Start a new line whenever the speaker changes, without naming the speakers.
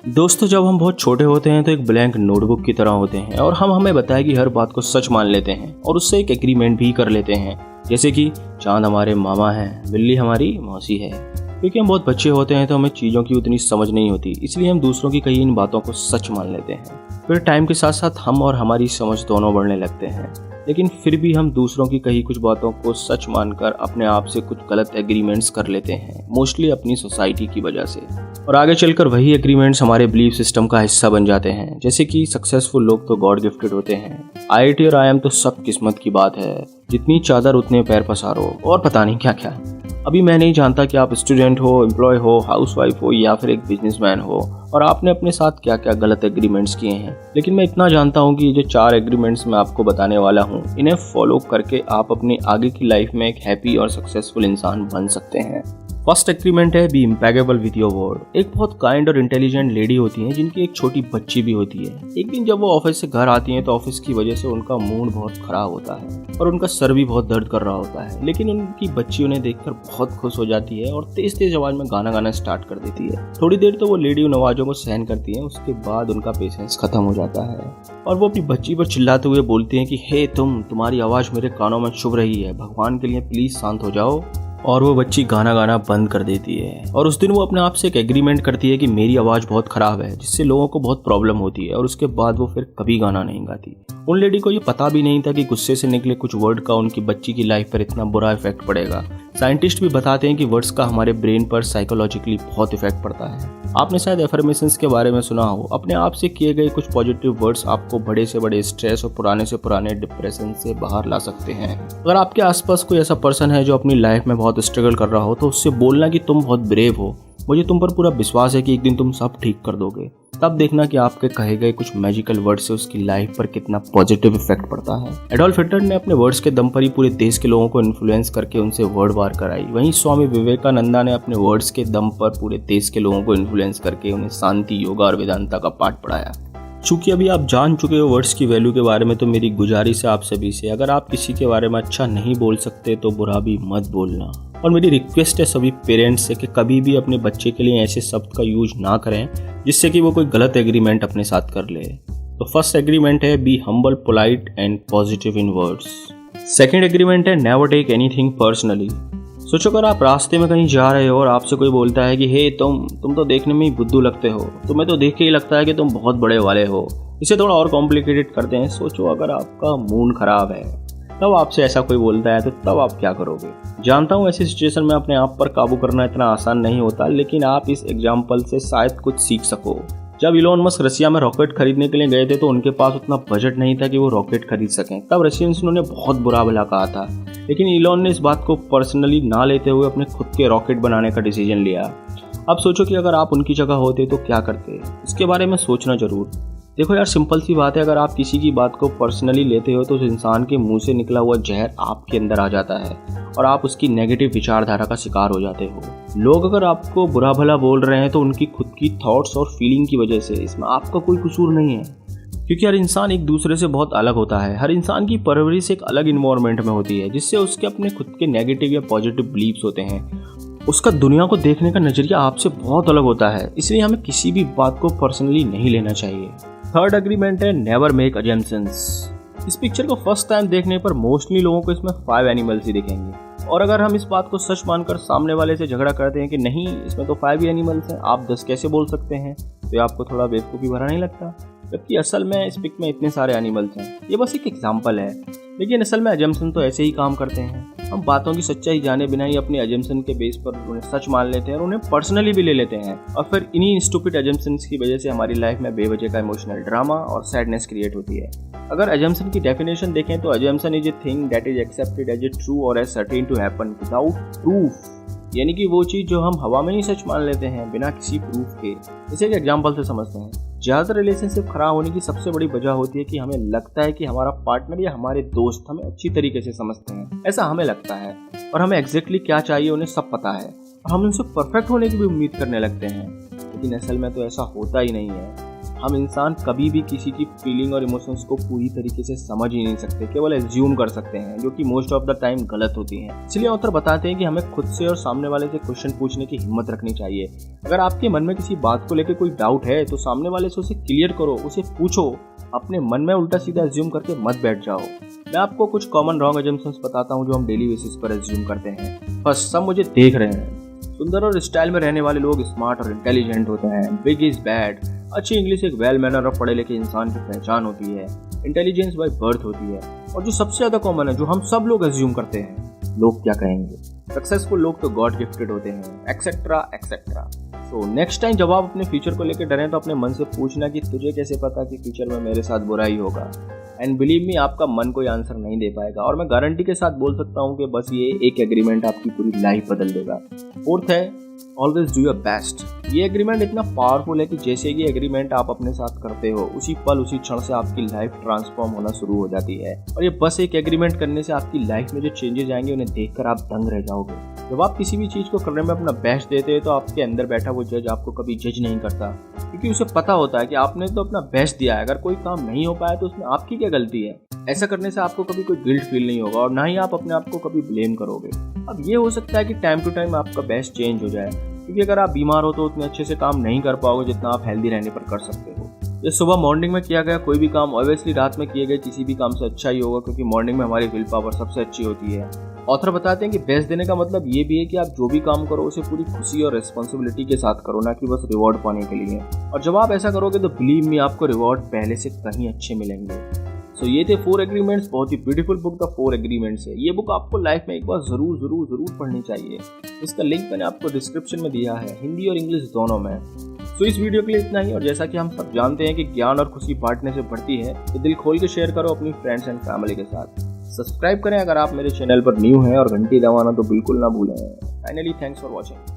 दोस्तों, जब हम बहुत छोटे होते हैं तो एक ब्लैंक नोटबुक की तरह होते हैं और हम हमें बताया कि हर बात को सच मान लेते हैं और उससे एक एग्रीमेंट भी कर लेते हैं। जैसे कि चांद हमारे मामा हैं, बिल्ली हमारी मौसी है। क्योंकि हम बहुत बच्चे होते हैं तो हमें चीज़ों की उतनी समझ नहीं होती, इसलिए हम दूसरों की कही इन बातों को सच मान लेते हैं। फिर टाइम के साथ साथ हम और हमारी समझ दोनों बढ़ने लगते हैं, लेकिन फिर भी हम दूसरों की कही कुछ बातों को सच मानकर अपने आप से कुछ गलत एग्रीमेंट्स कर लेते हैं, मोस्टली अपनी सोसाइटी की वजह से। और आगे चलकर वही एग्रीमेंट्स हमारे बिलीफ सिस्टम का हिस्सा बन जाते हैं। जैसे कि सक्सेसफुल लोग तो गॉड गिफ्टेड होते हैं, IIT और IIM तो सब किस्मत की बात है, जितनी चादर उतने पैर पसारो, और पता नहीं क्या क्या। अभी मैं नहीं जानता कि आप स्टूडेंट हो, एम्प्लॉय हो, हाउसवाइफ हो या फिर एक बिजनेसमैन हो और आपने अपने साथ क्या क्या गलत एग्रीमेंट्स किए हैं, लेकिन मैं इतना जानता हूँ कि ये जो 4 एग्रीमेंट्स मैं आपको बताने वाला हूँ, इन्हें फॉलो करके आप अपनी आगे की लाइफ में एक हैप्पी और सक्सेसफुल इंसान बन सकते हैं। फर्स्ट एग्रीमेंट है, बी इम्पैगेबल विद योर वर्ड। एक बहुत काइंड और इंटेलिजेंट लेडी होती है जिनकी एक छोटी बच्ची भी होती है। एक दिन जब वो ऑफिस से घर आती हैं तो ऑफिस की वजह से उनका मूड बहुत खराब होता है और उनका सर भी बहुत दर्द कर रहा होता है, लेकिन उनकी बच्ची उन्हें देखकर बहुत खुश हो जाती है और तेज तेज आवाज में गाना गाना स्टार्ट कर देती है। थोड़ी देर तो वो लेडी उन आवाजों को सहन करती है, उसके बाद उनका पेशेंस खत्म हो जाता है और वो अपनी बच्ची पर चिल्लाते हुए बोलती है कि हे तुम्हारी आवाज मेरे कानों में चुभ रही है, भगवान के लिए प्लीज शांत हो जाओ। और वो बच्ची गाना गाना बंद कर देती है और उस दिन वो अपने आप से एक एग्रीमेंट करती है कि मेरी आवाज़ बहुत ख़राब है, जिससे लोगों को बहुत प्रॉब्लम होती है, और उसके बाद वो फिर कभी गाना नहीं गाती। उन लेडी को ये पता भी नहीं था कि गुस्से से निकले कुछ वर्ड का उनकी बच्ची की लाइफ पर इतना बुरा इफेक्ट पड़ेगा। साइंटिस्ट भी बताते हैं कि वर्ड्स का हमारे ब्रेन पर साइकोलॉजिकली बहुत इफेक्ट पड़ता है। आपने शायद एफर्मेशंस के बारे में सुना हो। अपने आप से किए गए कुछ पॉजिटिव वर्ड्स आपको बड़े से बड़े स्ट्रेस और पुराने से पुराने डिप्रेशन से बाहर ला सकते हैं। अगर आपके आसपास कोई ऐसा पर्सन है जो अपनी लाइफ में बहुत स्ट्रगल कर रहा हो, तो उससे बोलना कि तुम बहुत ब्रेव हो, मुझे तुम पर पूरा विश्वास है कि एक दिन तुम सब ठीक कर दोगे। तब देखना कि आपके कहे गए कुछ मैजिकल वर्ड से उसकी लाइफ पर कितना पॉजिटिव इफेक्ट पड़ता है। एडोल्फ हिटलर ने अपने वर्ड्स के दम पर ही पूरे देश के लोगों को इन्फ्लुएंस करके उनसे वर्ड वार कराई। वहीं स्वामी विवेकानंदा ने अपने वर्ड्स के दम पर पूरे देश के लोगों को इन्फ्लुएंस करके उन्हें शांति, योगा और वेदांता का पाठ पढ़ाया। चूंकि अभी आप जान चुके हो वर्ड्स की वैल्यू के बारे में, तो मेरी गुजारिश है आप सभी से, अगर आप किसी के बारे में अच्छा नहीं बोल सकते तो बुरा भी मत बोलना। और मेरी रिक्वेस्ट है सभी पेरेंट्स से कि कभी भी अपने बच्चे के लिए ऐसे शब्द का यूज ना करें जिससे कि वो कोई गलत एग्रीमेंट अपने साथ कर ले। तो फर्स्ट एग्रीमेंट है, be humble, polite and positive in words. Second agreement है, नेवर टेक एनीथिंग पर्सनली। सोचो, अगर आप रास्ते में कहीं जा रहे हो और आपसे कोई बोलता है कि हे तुम तो देखने में ही बुद्धू लगते हो, तुम्हें तो देख के ही लगता है कि तुम बहुत बड़े वाले हो। इसे थोड़ा और कॉम्प्लिकेटेड करते हैं। सोचो, अगर आपका मूड खराब है तब आपसे ऐसा कोई बोलता है तो तब आप क्या करोगे? जानता हूँ ऐसी सिचुएशन में अपने आप पर काबू करना इतना आसान नहीं होता, लेकिन आप इस एग्जाम्पल से शायद कुछ सीख सको। जब इलॉन मस्क रसिया में रॉकेट खरीदने के लिए गए थे तो उनके पास उतना बजट नहीं था कि वो रॉकेट खरीद सकें। तब रशियंस उन्होंने बहुत बुरा भला कहा था, लेकिन इलॉन ने इस बात को पर्सनली ना लेते हुए अपने खुद के रॉकेट बनाने का डिसीजन लिया। अब सोचो कि अगर आप उनकी जगह होते तो क्या करते? इसके बारे में सोचना जरूर। देखो यार, सिंपल सी बात है, अगर आप किसी की बात को पर्सनली लेते हो तो उस इंसान के मुंह से निकला हुआ जहर आपके अंदर आ जाता है और आप उसकी नेगेटिव विचारधारा का शिकार हो जाते हो। लोग अगर आपको बुरा भला बोल रहे हैं तो उनकी खुद की थॉट्स और फीलिंग की वजह से, इसमें आपका कोई कसूर नहीं है। क्योंकि हर इंसान एक दूसरे से बहुत अलग होता है। हर इंसान की परवरिश एक अलग इन्वायरमेंट में होती है, जिससे उसके अपने खुद के नेगेटिव या पॉजिटिव बिलीव्स होते हैं। उसका दुनिया को देखने का नजरिया आपसे बहुत अलग होता है, इसलिए हमें किसी भी बात को पर्सनली नहीं लेना चाहिए। थर्ड एग्रीमेंट है, नेवर मेक अजम्पशंस। इस पिक्चर को फर्स्ट टाइम देखने पर मोस्टली लोगों को इसमें 5 एनिमल्स ही दिखेंगे, और अगर हम इस बात को सच मानकर सामने वाले से झगड़ा करते हैं कि नहीं इसमें तो 5 ही एनिमल्स हैं, आप 10 कैसे बोल सकते हैं, तो ये आपको थोड़ा बेवकूफ़ी भरा नहीं लगता? जबकि असल में इस पिक में इतने सारे एनिमल्स हैं। ये बस एक एग्जाम्पल है, लेकिन असल में अजम्पशन तो ऐसे ही काम करते हैं। हम बातों की सच्चाई जाने बिना ही अपने अजम्पशन के बेस पर उन्हें सच मान लेते हैं और उन्हें पर्सनली भी ले लेते हैं, और फिर इन्हीं स्टूपिड अजम्पशंस की वजह से हमारी लाइफ में बेवजह का इमोशनल ड्रामा और सैडनेस क्रिएट होती है। अगर अजम्पशन की डेफिनेशन देखें तो assumption is a thing that is accepted as a true or as certain to happen without proof. यानी कि वो चीज़ जो हम हवा में ही सच मान लेते हैं बिना किसी प्रूफ के। इसे एक एग्जाम्पल से समझते हैं। ज़्यादातर रिलेशनशिप खराब होने की सबसे बड़ी वजह होती है कि हमें लगता है कि हमारा पार्टनर या हमारे दोस्त हमें अच्छी तरीके से समझते हैं, ऐसा हमें लगता है, और हमें एग्जैक्टली क्या चाहिए उन्हें सब पता है, और हम उनसे परफेक्ट होने की भी उम्मीद करने लगते हैं। लेकिन असल में तो ऐसा होता ही नहीं है। हम इंसान कभी भी किसी की फीलिंग और इमोशंस को पूरी तरीके से समझ ही नहीं सकते, केवल एज्यूम कर सकते हैं, जो कि मोस्ट ऑफ द टाइम गलत होती है। इसलिए ऑथर बताते हैं कि हमें खुद से और सामने वाले से क्वेश्चन पूछने की हिम्मत रखनी चाहिए। अगर आपके मन में किसी बात को लेकर कोई डाउट है तो सामने वाले से उसे क्लियर करो, उसे पूछो। अपने मन में उल्टा सीधा एज्यूम करके मत बैठ जाओ। मैं आपको कुछ कॉमन रॉन्ग एजम्पशंस बताता हूँ जो हम डेली बेसिस पर एज्यूम करते हैं। फर्स्ट, सब मुझे देख रहे हैं। सुंदर और स्टाइल में रहने वाले लोग स्मार्ट और इंटेलिजेंट होते हैं। Big is bad. अच्छी इंग्लिश एक वेल मैनर और पढ़े लिखे इंसान की पहचान होती है। इंटेलिजेंस बाय बर्थ होती है। और जो सबसे ज्यादा कॉमन है, जो हम सब लोग एज्यूम करते हैं, लोग क्या कहेंगे। सक्सेसफुल लोग तो गॉड गिफ्टेड होते हैं, एक्सेट्रा एक्सेट्रा। तो नेक्स्ट टाइम जब आप अपने फ्यूचर को लेकर डरें तो अपने मन से पूछना कि तुझे कैसे पता कि फ्यूचर में मेरे साथ बुरा ही होगा। एंड बिलीव मी, आपका मन कोई आंसर नहीं दे पाएगा। और मैं गारंटी के साथ बोल सकता हूँ कि बस ये एक एग्रीमेंट आपकी पूरी लाइफ बदल देगा। फोर्थ है, ऑलवेज डू योर बेस्ट। ये एग्रीमेंट इतना पावरफुल है कि जैसे ये एग्रीमेंट आप अपने साथ करते हो, उसी पल उसी क्षण से आपकी लाइफ ट्रांसफॉर्म होना शुरू हो जाती है। और ये बस एक एग्रीमेंट करने से आपकी लाइफ में जो चेंजेस आएंगे उन्हें देखकर आप दंग रह जाओगे। जब आप किसी भी चीज को करने में अपना बेस्ट देते हैं तो आपके अंदर बैठा वो जज आपको कभी जज नहीं करता, क्योंकि उसे पता होता है कि आपने तो अपना बेस्ट दिया है। अगर कोई काम नहीं हो पाया तो उसमें आपकी क्या गलती है। ऐसा करने से आपको कभी कोई गिल्ट फील नहीं होगा और ना ही आप अपने आप को कभी ब्लेम करोगे। अब ये हो सकता है कि टाइम टू टाइम आपका बेस्ट चेंज हो जाए, क्योंकि अगर आप बीमार हो तो उतने अच्छे से काम नहीं कर पाओगे जितना आप हेल्दी रहने पर कर सकते हो। ये सुबह मॉर्निंग में किया गया कोई भी काम ऑब्वियसली रात में किए गए किसी भी काम से अच्छा ही होगा, क्योंकि मॉर्निंग में हमारी विल पावर सबसे अच्छी होती है। ऑथर बताते हैं कि बेस्ट देने का मतलब ये भी है कि आप जो भी काम करो उसे पूरी खुशी और रिस्पॉन्सिबिलिटी के साथ करो, ना कि बस रिवॉर्ड पाने के लिए। और जब आप ऐसा करोगे तो बिलीव मी, आपको रिवॉर्ड पहले से कहीं अच्छे मिलेंगे। सो ये थे 4 एग्रीमेंट्स। बहुत ही ब्यूटीफुल बुक द 4 एग्रीमेंट्स है। ये बुक आपको लाइफ में एक बार जरूर पढ़नी चाहिए। इसका लिंक मैंने आपको डिस्क्रिप्शन में दिया है, हिंदी और इंग्लिश दोनों में। सो इस वीडियो के लिए इतना ही। और जैसा कि हम सब जानते हैं कि ज्ञान और खुशी बांटने से बढ़ती है, तो दिल खोल के शेयर करो अपनी फ्रेंड्स एंड फैमिली के साथ। सब्सक्राइब करें अगर आप मेरे चैनल पर न्यू हैं और घंटी दबाना तो बिल्कुल ना भूलें। Finally, thanks for watching.